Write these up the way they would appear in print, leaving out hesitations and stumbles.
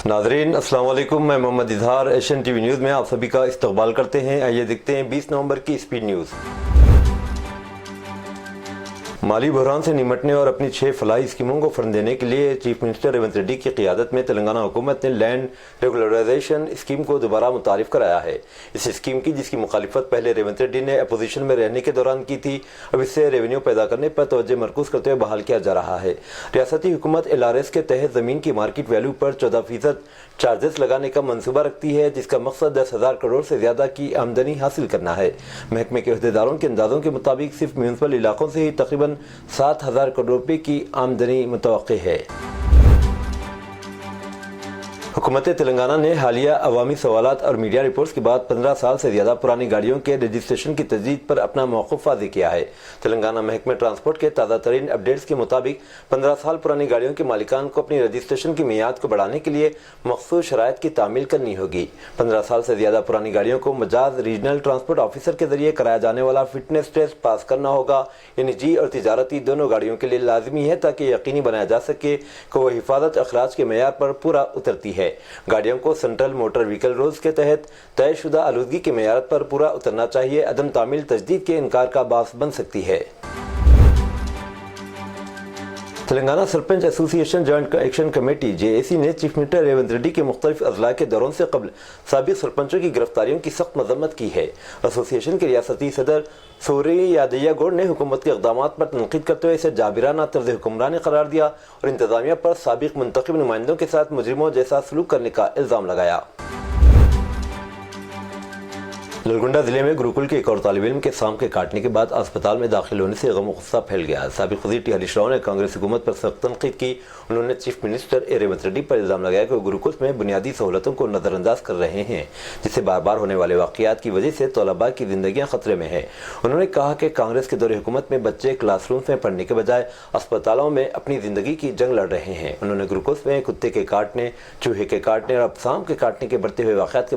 ناظرین السلام علیکم، میں محمد اظہار ایشین ٹی وی نیوز میں آپ سبھی کا استقبال کرتے ہیں۔ آئیے دیکھتے ہیں 20 نومبر کی اسپیڈ نیوز۔ مالی بحران سے نمٹنے اور اپنی 6 فلاحی اسکیموں کو فنڈ دینے کے لیے چیف منسٹر ریونت ریڈی کی قیادت میں تلنگانہ حکومت نے لینڈ ریگولرائزیشن اسکیم کو دوبارہ متعارف کرایا ہے۔ اس اسکیم کی جس کی مخالفت پہلے ریونت ریڈی نے اپوزیشن میں رہنے کے دوران کی تھی، اب اس سے ریونیو پیدا کرنے پر توجہ مرکوز کرتے ہوئے بحال کیا جا رہا ہے۔ ریاستی حکومت LRS کے تحت زمین کی مارکیٹ ویلیو پر 14% چارجز لگانے کا منصوبہ رکھتی ہے، جس کا مقصد 10,000 کروڑ سے زیادہ کی آمدنی حاصل کرنا ہے۔ محکمے کے عہدیداروں کے اندازوں کے مطابق صرف میونسپل علاقوں سے ہی تقریباً 7,000 کروڑ روپے کی آمدنی متوقع ہے۔ حکومت تلنگانہ نے حالیہ عوامی سوالات اور میڈیا رپورٹس کے بعد 15 سال سے زیادہ پرانی گاڑیوں کے رجسٹریشن کی تجدید پر اپنا موقف واضح کیا ہے۔ تلنگانہ محکمہ ٹرانسپورٹ کے تازہ ترین اپڈیٹس کے مطابق 15 سال پرانی گاڑیوں کے مالکان کو اپنی رجسٹریشن کی میعاد کو بڑھانے کے لیے مخصوص شرائط کی تعمیل کرنی ہوگی۔ 15 سال سے زیادہ پرانی گاڑیوں کو مجاز ریجنل ٹرانسپورٹ آفیسر کے ذریعے کرایا جانے والا فٹنس ٹیسٹ پاس کرنا ہوگا، یہ نجی اور تجارتی دونوں گاڑیوں کے لیے لازمی ہے تاکہ یقینی بنایا جا سکے کہ وہ حفاظت اخراج کے معیار پر پورا اترتی ہے۔ گاڑیوں کو سینٹرل موٹر وہیکل رولز کے تحت طے شدہ آلودگی کے معیارات پر پورا اترنا چاہیے، عدم تعمیل تجدید کے انکار کا باعث بن سکتی ہے۔ تلنگانہ سرپنچ ایسوسی ایشن جوائنٹ ایکشن کمیٹی JAC نے چیف منسٹر ریونت ریڈی کے مختلف اضلاع کے دوروں سے قبل سابق سرپنچوں کی گرفتاریوں کی سخت مذمت کی ہے۔ ایسوسی ایشن کے ریاستی صدر سوری یادیہ گوڑ نے حکومت کے اقدامات پر تنقید کرتے ہوئے اسے جابرانہ طرز حکمرانی قرار دیا اور انتظامیہ پر سابق منتخب نمائندوں کے ساتھ مجرموں جیسا سلوک کرنے کا الزام لگایا۔ نلگنڈا ضلع میں گروکل کے ایک اور طالب علم کے سانپ کے کاٹنے کے بعد اسپتال میں داخل ہونے سے غم و غصہ پھیل گیا۔ سابق وزیر ٹی ہریش راؤ نے کانگریس حکومت پر سخت تنقید کی۔ انہوں نے چیف منسٹر ریونت ریڈی پر الزام لگایا کہ وہ گروکل میں بنیادی سہولتوں کو نظر انداز کر رہے ہیں، جس سے بار بار ہونے والے واقعات کی وجہ سے طلباء کی زندگیاں خطرے میں ہیں۔ انہوں نے کہا کہ کانگریس کے دور حکومت میں بچے کلاس رومز میں پڑھنے کے بجائے اسپتالوں میں اپنی زندگی کی جنگ لڑ رہے ہیں۔ انہوں نے گروکل میں کتے کے کاٹنے، چوہے کے کاٹنے اور اب سانپ کے کاٹنے کے بڑھتے ہوئے واقعات کے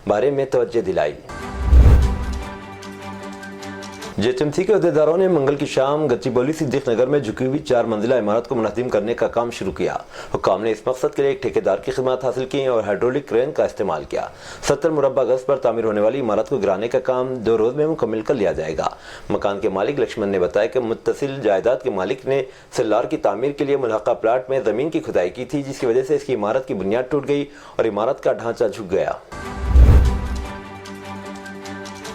بارے میں توجہ دلائی۔ JHMC کے عہدیداروں نے منگل کی شام گچی بولی صدیق نگر میں جھکی ہوئی 4 منزلہ عمارت کو منہدم کرنے کا کام شروع کیا۔ حکام نے اس مقصد کے لیے ایک ٹھیکیدار کی خدمات حاصل کی اور ہائیڈرولک کرین کا استعمال کیا۔ 70 مربع گز پر تعمیر ہونے والی عمارت کو گرانے کا کام 2 روز میں مکمل کر لیا جائے گا۔ مکان کے مالک لکشمن نے بتایا کہ متصل جائیداد کے مالک نے سیلار کی تعمیر کے لیے ملحقہ پلاٹ میں زمین کی کھدائی کی تھی، جس کی وجہ سے اس کی عمارت کی بنیاد ٹوٹ گئی اور عمارت کا ڈھانچہ جھک گیا۔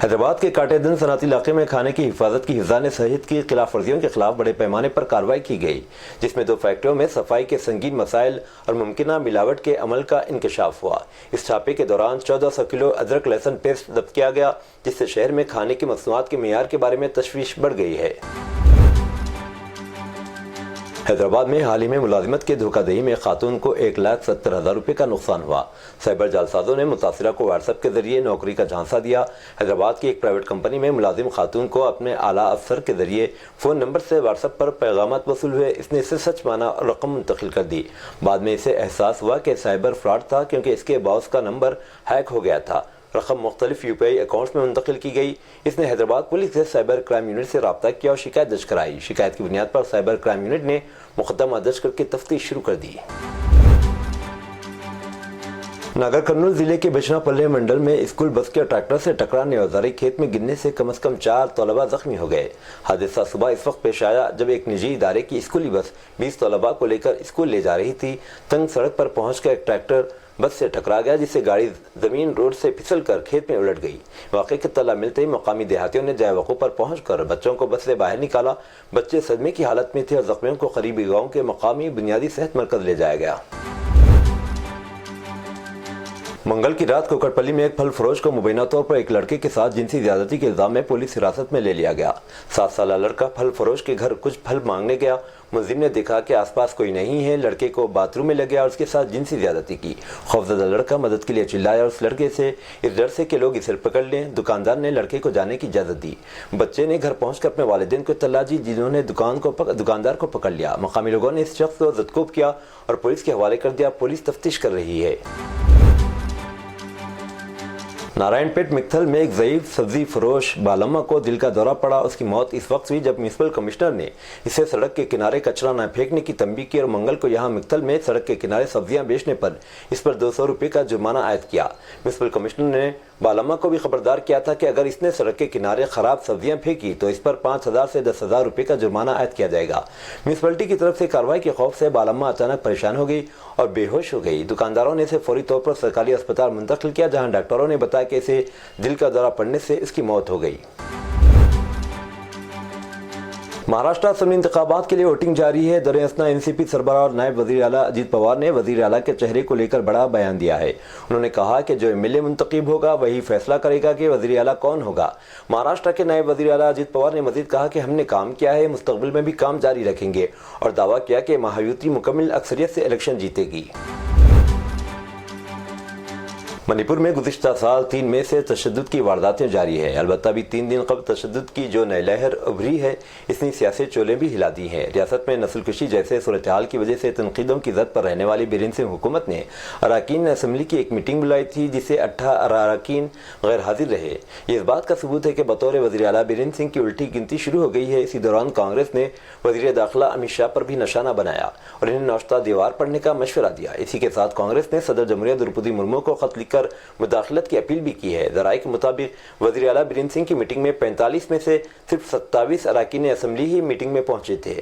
حیدرآباد کے کاٹے دن صنعتی علاقے میں کھانے کی حفاظت کی حفظان صحت کی خلاف ورزیوں کے خلاف بڑے پیمانے پر کارروائی کی گئی، جس میں 2 فیکٹریوں میں صفائی کے سنگین مسائل اور ممکنہ ملاوٹ کے عمل کا انکشاف ہوا۔ اس چھاپے کے دوران 1400 کلو ادرک لہسن پیسٹ ضبط کیا گیا، جس سے شہر میں کھانے کی مصنوعات کے معیار کے بارے میں تشویش بڑھ گئی ہے۔ حیدرآباد میں حال ہی میں ملازمت کے دھوکہ دہی میں خاتون کو 1,70,000 روپے کا نقصان ہوا۔ سائبر جعلسازوں نے متاثرہ کو واٹس ایپ کے ذریعے نوکری کا جھانسا دیا۔ حیدرآباد کی ایک پرائیویٹ کمپنی میں ملازم خاتون کو اپنے اعلیٰ افسر کے ذریعے فون نمبر سے واٹس ایپ پر پیغامات وصول ہوئے۔ اس نے اسے سچ مانا اور رقم منتقل کر دی۔ بعد میں اسے احساس ہوا کہ سائبر فراڈ تھا، کیونکہ اس کے باس کا نمبر ہیک ہو گیا تھا۔ رقم مختلف UPI اکاؤنٹس میں منتقل کی گئی۔ اس نے حیدرآباد پولیس سے سائبر کرائم یونٹ سے رابطہ کیا اور شکایت درج کرائی۔ شکایت کی بنیاد پر سائبر کرائم یونٹ نے مقدمہ درج کر کے تفتیش شروع کر دی۔ ناگر کرنول ضلع کے بچنا پلے منڈل میں اسکول بس کے ٹریکٹر سے ٹکرانے اور زرعی کھیت میں گرنے سے کم از کم 4 طلباء زخمی ہو گئے۔ حادثہ صبح اس وقت پیش آیا جب ایک نجی ادارے کی اسکولی بس 20 طلباء کو لے کر اسکول لے جا رہی تھی۔ تنگ سڑک پر پہنچ کر ایک ٹریکٹر بس سے ٹکرا گیا، جس سے گاڑی زمین روڈ سے پھسل کر کھیت میں الٹ گئی۔ واقعے کی اطلاع ملتے ہی مقامی دیہاتیوں نے جائے وقوع پر پہنچ کر بچوں کو بس سے باہر نکالا۔ بچے صدمے کی حالت میں تھے اور زخمیوں کو قریبی گاؤں کے مقامی بنیادی صحت مرکز لے جایا گیا۔ منگل کی رات کوکٹ پلی میں ایک پھل فروش کو مبینہ طور پر ایک لڑکے کے ساتھ جنسی زیادتی کے الزام میں پولیس حراست میں لے لیا گیا۔ 7 سالہ لڑکا پھل فروش کے گھر کچھ پھل مانگنے گیا۔ ملزم نے دیکھا کہ آس پاس کوئی نہیں ہے، لڑکے کو باتھ روم میں لے گیا اور اس کے ساتھ جنسی زیادتی کی۔ خوفزدہ لڑکا مدد کے لیے چلایا اور اس لڑکے سے اس ڈر سے کہ لوگ اسے پکڑ لیں۔ دکاندار نے لڑکے کو جانے کی اجازت دی۔ بچے نے گھر پہنچ کر اپنے والدین کو اطلاع دی، جنہوں نے دکاندار کو پکڑ لیا۔ مقامی لوگوں نے اس شخص کو زدکوب کیا اور پولیس کے حوالے کر دیا۔ پولیس تفتیش کر رہی ہے۔ नारायणपेट मित्थल में एक ज़ईफ सब्जी फरोश बालम्मा को दिल का दौरा पड़ा। उसकी मौत इस वक्त हुई जब म्यूनिसिपल कमिश्नर ने इसे सड़क के किनारे कचरा न फेंकने की तंबीह की और मंगल को यहां मित्थल में सड़क के किनारे सब्जियां बेचने पर इस पर 200 रुपये का जुर्माना आयद किया। म्यूनिसिपल कमिश्नर ने बालम्मा को भी खबरदार किया था कि अगर इसने सड़क के किनारे खराब सब्जियां फेंकी तो इस पर 5,000 से 10,000 रुपये का जुर्माना आयद किया जाएगा। म्यूनिसिपैलिटी की तरफ से कार्रवाई के खौफ से बालम्मा अचानक परेशान हो गई और बेहोश हो गई। दुकानदारों ने इसे फौरी तौर पर सरकारी अस्पताल मुंतकिल किया, जहां डॉक्टरों ने बताया कि इसे दिल का दौरा पड़ने से इसकी मौत हो गई। महाराष्ट्र असेंबली इंतखाबात के लिए वोटिंग जारी है। दर असना एनसीपी सरबराह और नायब वजीर आला अजीत पवार ने वजीर आला के चेहरे को लेकर बड़ा बयान दिया है। उन्होंने कहा कि जो एमएलए मुंतखब होगा वही फैसला करेगा कि वजीर आला कौन होगा। महाराष्ट्र के नायब वजीर आला अजीत पवार ने मजीद कहा कि हमने काम किया है, मुस्तकबिल में भी काम जारी रखेंगे और दावा किया कि महायुति मुकम्मल अक्सरियत से इलेक्शन जीतेगी। मणिपुर में गुज़िश्ता साल 3 मई से तशद्दुद की वारदातें जारी है। अलबत्ता भी 3 दिन कबल तशद्दुद की जो नई लहर उभरी है, इसने सियासी चोलें भी हिला दी हैं। रियासत में नस्लकुशी जैसे सूरत हाल की वजह से तनकीदों की जद पर रहने वाली बीरेन सिंह हुकूमत ने अरकान असम्बली की एक मीटिंग बुलाई थी, जिसे 18 अरकान गैर हाजिर रहे। ये इस बात का सबूत है कि बतौर वज़ीर आला बीरेन सिंह की उल्टी गिनती शुरू हो गई है। इसी दौरान कांग्रेस ने वज़ीर दाखिला अमित शाह पर भी निशाना बनाया और इन्हें नौश्ता दीवार पढ़ने का मशवरा दिया। इसी के साथ कांग्रेस ने सदर जमहूरियत द्रौपदी मुर्मू को खत लिखकर मुदाखलत की अपील भी की है। ज़राए के मुताबिक वज़ीर आला बीरेन सिंह की मीटिंग में 45 में से सिर्फ 27 अरकान असम्बली ही मीटिंग में पहुंचे थे।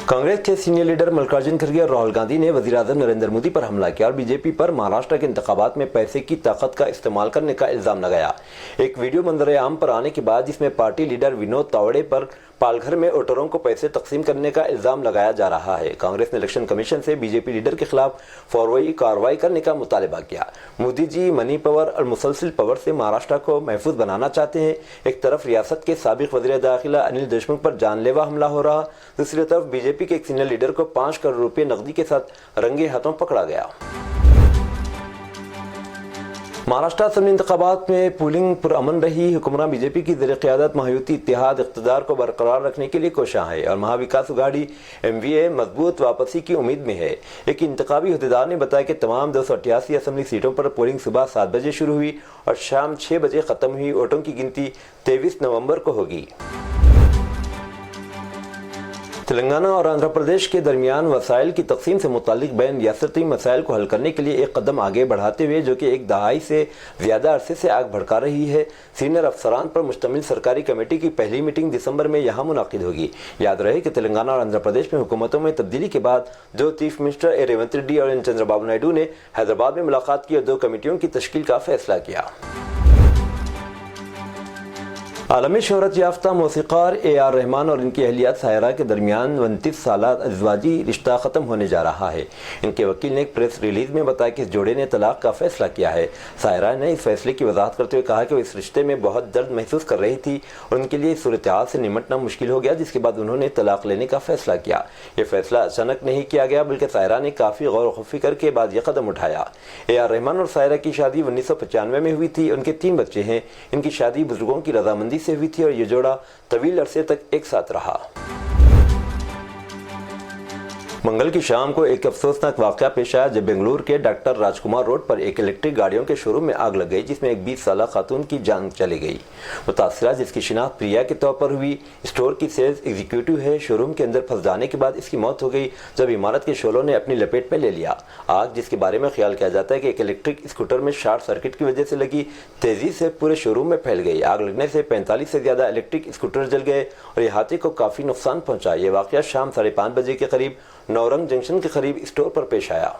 कांग्रेस के सीनियर लीडर मल्लिकार्जुन खड़गे और राहुल गांधी ने वज़ीर-ए-आज़म नरेंद्र मोदी पर हमला किया और बीजेपी पर महाराष्ट्र के इंतखाबात में पैसे की ताकत का इस्तेमाल करने का इल्जाम लगाया। एक वीडियो मंजर आम पर आने के बाद जिसमें पार्टी लीडर विनोद तावड़े पर पालघर में वोटरों को पैसे तकसीम करने का इल्जाम लगाया जा रहा है। कांग्रेस ने इलेक्शन कमीशन से बीजेपी लीडर के खिलाफ फौरी कार्रवाई करने का मुतालबा किया। मोदी जी मनी पावर और मुसलसल पावर से महाराष्ट्र को महफूज बनाना चाहते हैं। एक तरफ रियासत के साबिक वज़ीर दाखिला अनिल देशमुख पर जानलेवा हमला हो रहा, दूसरी तरफ बीजेपी के एक सीनियर लीडर को 5 करोड़ रुपए नकदी के साथ रंगे हाथों पकड़ा गया। महाराष्ट्र असेंबली इंतखाबात में पोलिंग पुरअमन रही। हुक्मरान बीजेपी की ज़ेर क़यादत महायुति इत्तेहाद इक़्तिदार को बरकरार रखने के लिए कोशां है और महाविकास अघाड़ी एमवीए मजबूत वापसी की उम्मीद में है। एक इंतखाबी अहदेदार ने बताया कि तमाम 288 असेंबली सीटों पर पोलिंग सुबह 7 बजे शुरू हुई और शाम 6 बजे ख़त्म हुई। वोटों की गिनती 23 नवंबर को होगी। तेलंगाना और आंध्र प्रदेश के दरमियान वसाइल की तकसीम से मुतालिक बैन रियासती मसाइल को हल करने के लिए एक कदम आगे बढ़ाते हुए, जो कि एक दहाई से ज़्यादा अरसे से आग भड़का रही है, सीनियर अफसरान पर मुश्तमिल सरकारी कमेटी की पहली मीटिंग दिसंबर में यहाँ मुनाकिद होगी। याद रहे कि तेलंगाना और आंध्र प्रदेश में हुकूमतों में तब्दीली के बाद दो चीफ मिनिस्टर रेवंत रेड्डी और चंद्रबाबू नायडू ने हैदराबाद में मुलाकात की और 2 कमेटियों की तश्कील का फैसला किया। आलमी शोहरत याफ्ता मौसीक़ार AR रहमान और इनकी अहलिया सायरा के दरमियान 29 साला अज़वाजी रिश्ता ख़त्म होने जा रहा है। इनके वकील ने एक प्रेस रिलीज़ में बताया कि इस जोड़े ने तलाक का फैसला किया है। सायरा ने इस फैसले की वजाहत करते हुए कहा कि वो इस रिश्ते में बहुत दर्द महसूस कर रही थी और उनके लिए इस सूरत हाल से निमटना मुश्किल हो गया, जिसके बाद उन्होंने तलाक लेने का फैसला किया। ये फैसला अचानक नहीं किया गया, बल्कि सायरा ने काफ़ी गौर व फिक्र के बाद यह कदम उठाया। AR रहमान और सायरा की शादी 1995 में हुई थी। उनके 3 बच्चे हैं। इनकी शादी बुजुर्गों की रजामंदी से हुई थी और ये जोड़ा तवील अरसे तक एक साथ रहा। मंगल की शाम को एक अफसोसनाक वाक़या पेश आया जब बेंगलुरु के डॉक्टर राजकुमार रोड पर एक इलेक्ट्रिक गाड़ियों के शोरूम में आग लग गई, जिसमें एक 20 साला खातून की जान चली गई। मुतासिरा, जिसकी शिनाख्त प्रिया के तौर पर हुई, स्टोर की सेल्स एग्जीक्यूटिव है। शोरूम के अंदर फंस जाने के बाद इसकी मौत हो गई जब इमारत के शोलों ने अपनी लपेट में ले लिया। आग, जिसके बारे में ख्याल किया जाता है कि एक इलेक्ट्रिक स्कूटर में शॉर्ट सर्किट की वजह से लगी, तेजी से पूरे शोरूम में फैल गई। आग लगने से 45 से ज़्यादा इलेक्ट्रिक स्कूटर जल गए और अहाते को काफ़ी नुकसान पहुंचा। ये वाक़या शाम 5:30 बजे के करीब नौरंग जंक्शन के करीब स्टोर पर पेश आया।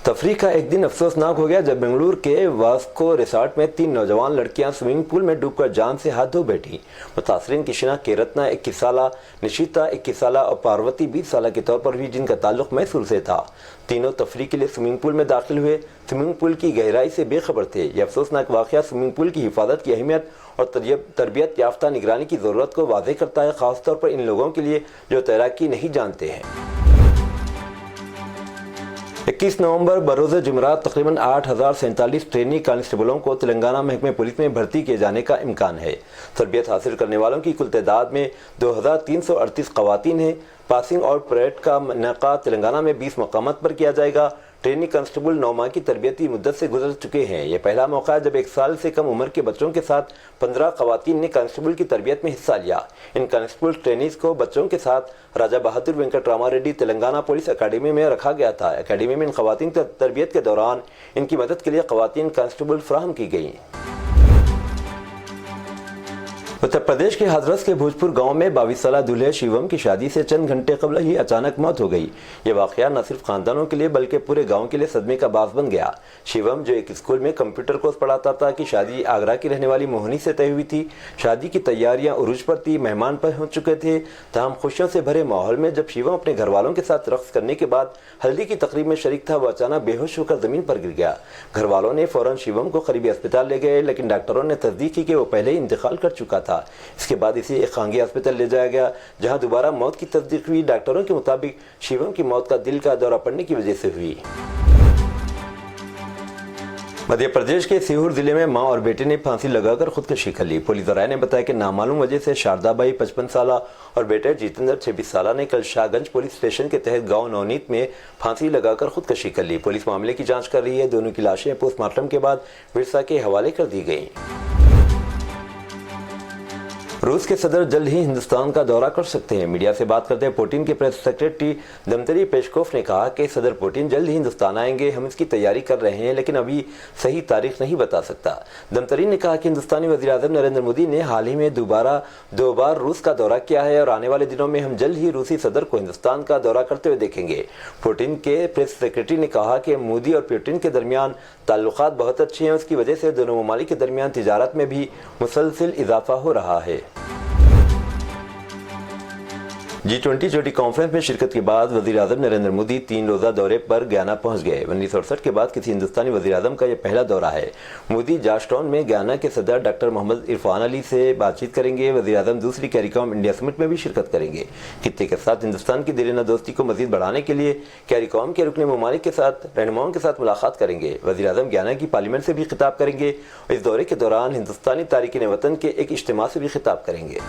तफरीह का एक दिन अफसोसनाक हो गया जब बेंगलुरु के वास्को रिसोर्ट में 3 नौजवान लड़कियां स्विमिंग पूल में डूबकर जान से हाथ धो बैठी। मुतासरीन की शिनाख्त केरत्ना 21 साला, निशिता 21 साला और पार्वती 20 साला के तौर पर हुई, जिनका ताल्लुक मैसूर से था। तीनों तफरीह के लिए स्विमिंग पूल में दाखिल हुए। स्विमिंग पूल की गहराई से बेखबर थे। यह अफसोसनाक वाक़या स्विमिंग पूल की हिफाजत की अहमियत और तरबियत याफ्ता निगरानी की ज़रूरत को वाज़ेह करता है, ख़ासतौर पर इन लोगों के लिए जो तैराकी नहीं जानते हैं। 21 नवंबर बरोज़ जुमेरात तकरीबन 8,047 ट्रेनी कांस्टेबलों को तेलंगाना महकमे पुलिस में भर्ती किए जाने का इम्कान है। तरबियत हासिल करने वालों की कुल तादाद में 2,338 ख़वातीन हैं। पासिंग आउट परेड का इनेकाद तेलंगाना में 20 मकामात पर किया जाएगा। ट्रेनी कांस्टेबल 9 माह की तरबियती मुद्दत से गुजर चुके हैं। ये पहला मौका है जब 1 साल से कम उम्र के बच्चों के साथ 15 खवातीन ने कांस्टेबल की तरबियत में हिस्सा लिया। इन कांस्टेबल ट्रेनीज को बच्चों के साथ राजा बहादुर वेंकट रेड्डी तेलंगाना पुलिस अकेडमी में रखा गया था। अकेडमी में इन खवातीन तरबियत के दौरान इनकी मदद के लिए खवातीन कांस्टेबल फराहम की गई। उत्तर प्रदेश के हाथरस के भोजपुर गांव में 22 साला दूल्हे शिवम की शादी से चंद घंटे कबल ही अचानक मौत हो गई। ये वाकया न सिर्फ खानदानों के लिए बल्कि पूरे गांव के लिए सदमे का बास बन गया। शिवम जो एक स्कूल में कंप्यूटर कोर्स पढ़ाता था कि शादी आगरा की रहने वाली मोहनी से तय हुई थी। शादी की तैयारियां उरूज पर थी, मेहमान पहुंच चुके थे। तमाम खुशियों से भरे माहौल में जब शिवम अपने घर वालों के साथ रक्स करने के बाद हल्दी की तकरीब में शरीक था, वो अचानक बेहोश होकर जमीन पर गिर गया। घर वालों ने फौरन शिवम को करीबी अस्पताल ले गए, लेकिन डॉक्टरों ने तस्दीक की कि वो पहले ही इंतकाल कर चुका था। इसके बाद इसे एक खांगी अस्पताल ले जाया गया, जहां दोबारा मौत की तस्दीक हुई। डॉक्टरों के मुताबिक शिवम की मौत का दिल का दौरा पड़ने की वजह से हुई। मध्य प्रदेश के सीहोर जिले में मां और बेटे ने फांसी लगाकर खुदकुशी कर ली। पुलिस ज़राए ने बताया कि नामालूम वजह से शारदाबाई 55 साला और बेटे जितेंद्र 26 साला ने कल शाहगंज पुलिस स्टेशन के तहत गांव नवनीत में फांसी लगाकर खुदकुशी कर ली। पुलिस मामले की जांच कर रही है। दोनों की लाशें पोस्टमार्टम के बाद विरसा के हवाले कर दी गई। रूस के सदर जल्द ही हिंदुस्तान का दौरा कर सकते हैं। मीडिया से बात करते पुतिन के प्रेस सेक्रेटरी दमित्री पेस्कोव ने कहा कि सदर पुतिन जल्द ही हिंदुस्तान आएंगे। हम इसकी तैयारी कर रहे हैं, लेकिन अभी सही तारीख नहीं बता सकता। दमित्री ने कहा कि हिंदुस्तानी वज़ीर-ए-आज़म नरेंद्र मोदी ने हाल ही में दो बार रूस का दौरा किया है और आने वाले दिनों में हम जल्द ही रूसी सदर को हिंदुस्तान का दौरा करते हुए देखेंगे। पुतिन के प्रेस सेक्रेटरी ने कहा कि मोदी और पुतिन के दरमियान ताल्लुकात बहुत अच्छे हैं। उसकी वजह से दोनों ममालिक के दरमियान तिजारत में भी मुसलसिल इजाफा हो रहा है। G20 चोटी कॉन्फ्रेंस में शिरकत के बाद वज़ीर-ए-आज़म नरेंद्र मोदी 3 रोज़ा दौरे पर गयाना पहुंच गए। 1968 के बाद किसी हिंदुस्तानी वज़ीर-ए-आज़म का यह पहला दौरा है। मोदी जॉर्जटाउन में गयाना के सदर डॉक्टर मोहम्मद इरफान अली से बातचीत करेंगे। वज़ीर-ए-आज़म दूसरी कैरिकॉम इंडिया समिट में भी शिरकत करेंगे। खित्ते के साथ हिंदुस्तान की देरीना दोस्ती को मज़ीद बढ़ाने के लिए कैरिकॉम के रुकने ममालिक के साथ रहनुमाओं के साथ मुलाकात करेंगे। वज़ीर-ए-आज़म गयाना की पार्लियामेंट से भी खिताब करेंगे और इस दौरे के दौरान हिंदुस्तानी तारिकीन वतन के एक इज्तिमा से भी खिताब करेंगे।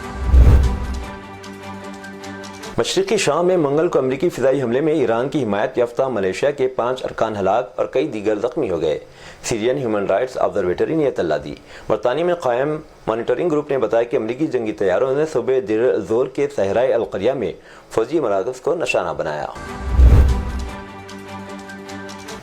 मशरिकी शाम में मंगल को अमरीकी फिजाई हमले में ईरान की हिमायत याफ्ता मलेशिया के 5 अरकान हलाक और कई दीगर जख्मी हो गए। सीरियन ह्यूमन राइट्स ऑब्जर्वेटरी ने यह इत्तला दी। बरतानिया में कायम मॉनिटरिंग ग्रुप ने बताया कि अमरीकी जंगी तैयारों ने सूबे देर जोर के सहराए अल-क़रिया में फौजी मराकज़ को निशाना बनाया।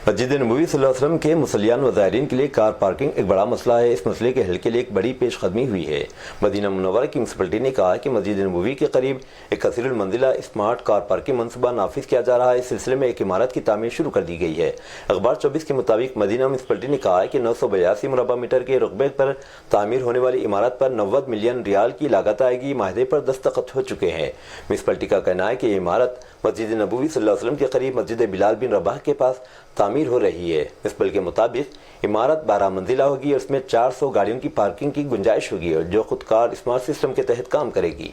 मस्जिद नबवी सल्लल्लाहु अलैहि वसल्लम के मुसल्लियान व ज़ायरीन के लिए कार पार्किंग एक बड़ा मसला है। इस मसले के हल के लिए एक बड़ी पेशकदमी हुई है। मदीना मुनव्वरा की म्युनिसिपलिटी ने कहा कि मस्जिद नबवी के करीब एक कसीरुल मंजिला स्मार्ट कार पार्किंग मनसूबा नाफिज किया जा रहा है। इस सिलसिले में एक इमारत की तामीर शुरू कर दी गई है। अखबार 24 के मुताबिक मदीना म्युनिसिपलिटी ने कहा है कि 982 मुरबा मीटर के रकबे पर तामीर होने वाली इमारत पर 90 मिलियन रियाल की लागत आएगी। माहदे पर दस्तखत हो चुके हैं। म्युनिसिपलिटी का कहना है कि ये इमारत मस्जिद नबवी सल्लल्लाहु अलैहि वसल्लम के करीब मस्जिद बिलाल बिन रबाह के पास तामीर हो रही है। म्युनिसिपल के मुताबिक इमारत 12 मंजिला होगी और इसमें 400 गाड़ियों की पार्किंग की गुंजाइश होगी और जो खुदकार स्मार्ट सिस्टम के तहत काम करेगी।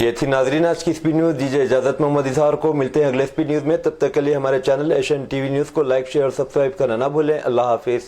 ये थी नाजरीन आज की स्पीड न्यूज। दीजिए इजाजत मोहम्मद इजहार को। मिलते हैं अगले स्पीड न्यूज में। तब तक के लिए हमारे चैनल एशियन टीवी न्यूज को लाइक शेयर और सब्सक्राइब करना ना भूलें। अल्लाह हाफिज।